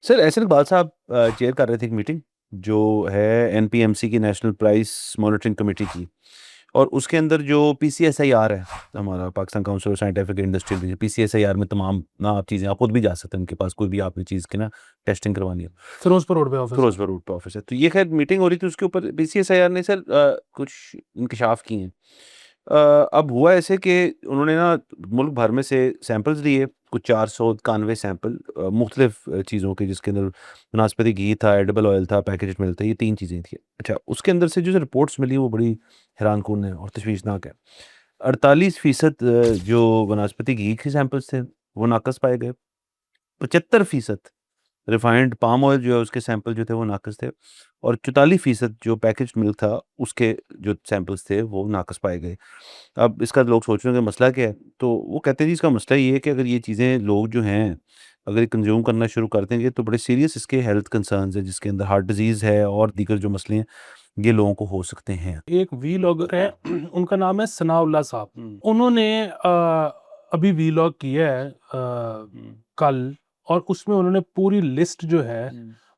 سر احسن اقبال صاحب چیئر کر رہے تھے ایک میٹنگ جو ہے این پی ایم سی کی نیشنل پرائز مانیٹرنگ کمیٹی کی، اور اس کے اندر جو پی سی ایس آئی آر ہے ہمارا Pakistan council of scientific industry, P C S I R میں تمام نا آپ چیزیں آپ خود بھی جا سکتے ہیں، ان کے پاس کوئی بھی آپ نے چیز کی نا ٹیسٹنگ کروانی ہو، فیروزپور روڈ پہ آفس ہے. فیروزپور روڈ پہ آفس ہے. تو یہ خیر میٹنگ ہو رہی تھی، اس کے اوپر پی سی ایس آئی آر نے سر کچھ انکشاف کیے ہیں. اب ہوا ایسے کہ انہوں نے نا ملک بھر میں سے سیمپلز لیے، کچھ 491 سیمپل مختلف چیزوں کے، جس کے اندر بناسپتی گھی تھا، ایڈیبل آئل تھا، پیکیجڈ ملک تھا، یہ 3 چیزیں تھیں. اچھا، اس کے اندر سے جو رپورٹس ملی وہ بڑی حیران کن ہے اور تشویشناک ہے. 48% جو بناسپتی گھی کے سیمپلس تھے وہ ناقص پائے گئے. 75% ریفائنڈ پام آئل جو ہے اس کے سیمپل جو تھے وہ ناقص تھے، اور 44% جو پیکیجڈ ملک تھا اس کے جو سیمپلس تھے وہ ناقص پائے گئے. اب اس کا لوگ سوچ رہے ہیں کہ مسئلہ کیا ہے، تو وہ کہتے ہیں جی اس کا مسئلہ یہ ہے کہ اگر یہ چیزیں لوگ جو ہیں اگر یہ کنزیوم کرنا شروع کر دیں گے تو بڑے سیریس اس کے ہیلتھ کنسرنز ہیں، جس کے اندر ہارٹ ڈیزیز ہے اور دیگر جو مسئلے ہیں یہ لوگوں کو ہو سکتے ہیں. ایک وی لاگر ہے، ان کا نام ہے ثناء اللہ صاحب. انہوں نے ابھی وی لاگ کیا ہے کل، اور اس میں انہوں نے پوری لسٹ جو ہے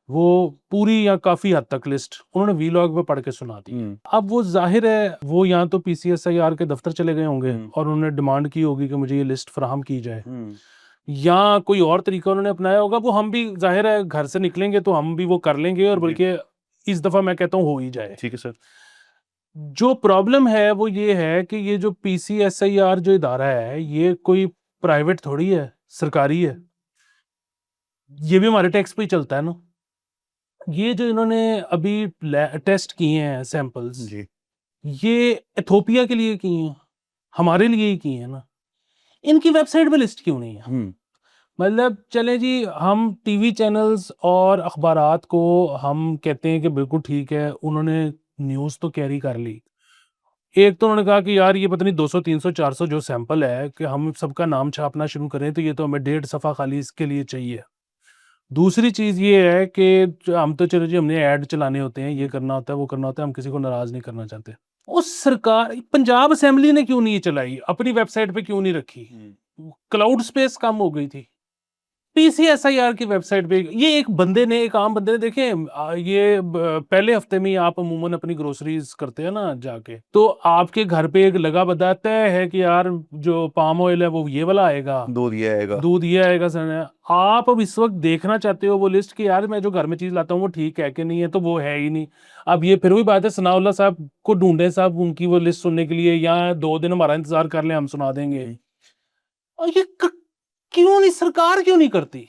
وہ پوری یا کافی حد تک لسٹ انہوں نے وی لاگ پہ پڑھ کے سنا دی. اب وہ ظاہر ہے وہ یا تو پی سی ایس آئی آر کے دفتر چلے گئے ہوں گے اور انہوں نے ڈیمانڈ کی ہوگی کہ مجھے یہ لسٹ فراہم کی جائے، یا کوئی اور طریقہ انہوں نے اپنایا ہوگا. وہ ہم بھی ظاہر ہے گھر سے نکلیں گے تو ہم بھی وہ کر لیں گے، اور بلکہ اس دفعہ میں کہتا ہوں ہو ہی جائے. ٹھیک ہے سر. جو پرابلم ہے وہ یہ ہے کہ یہ جو پی سی ایس آئی آر جو ادارہ ہے یہ کوئی پرائیویٹ تھوڑی ہے، سرکاری ہے. یہ بھی ہمارے ٹیکس پہ ہی چلتا ہے نا. یہ جو انہوں نے ابھی ٹیسٹ کیے ہیں سیمپلز، جی یہ ایتھوپیا کے لیے کیے ہیں، ہمارے لیے ہی کیے ہیں نا. ان کی ویب سائٹ پہ لسٹ کیوں نہیں ہے؟ مطلب چلیں جی، ہم ٹی وی چینلز اور اخبارات کو ہم کہتے ہیں کہ بالکل ٹھیک ہے، انہوں نے نیوز تو کیری کر لی. ایک تو انہوں نے کہا کہ یار یہ پتہ نہیں 200 300 400 جو سیمپل ہے کہ ہم سب کا نام چھاپنا شروع کریں تو یہ تو ہمیں 1.5 صفحہ خالی اس کے لیے چاہیے. دوسری چیز یہ ہے کہ ہم تو چلو جی ہم نے ایڈ چلانے ہوتے ہیں، یہ کرنا ہوتا ہے وہ کرنا ہوتا ہے، ہم کسی کو ناراض نہیں کرنا چاہتے. اس سرکار پنجاب اسمبلی نے کیوں نہیں چلائی، اپنی ویب سائٹ پہ کیوں نہیں رکھی؟ کلاؤڈ سپیس کم ہو گئی تھی. پی سی ایس آئی آر کی ویب سائٹ پہ یہ ایک بندے نے، ایک عام بندے نے، دیکھیں یہ پہلے ہفتے میں آپ عموماً اپنی گروسریز کرتے ہیں نا جا کے، تو آپ کے گھر پہ ایک لگا بتا طے ہے کہ یار جو پام آئل ہے وہ یہ والا آئے گا، دودھ یہ آئے گا، دودھ یہ آئے گا. سر آپ اب اس وقت دیکھنا چاہتے ہو وہ لسٹ کہ یار میں جو گھر میں چیز لاتا ہوں وہ ٹھیک ہے کہ نہیں ہے، تو وہ ہے ہی نہیں. اب یہ پھر وہی بات ہے، ثناء اللہ صاحب کو ڈھونڈیں صاحب ان کی وہ لسٹ سننے کے لیے، یا 2 دن ہمارا انتظار کر لیں، ہم سنا دیں گے. اور یہ کیوں نہیں، سرکار کیوں نہیں کرتی؟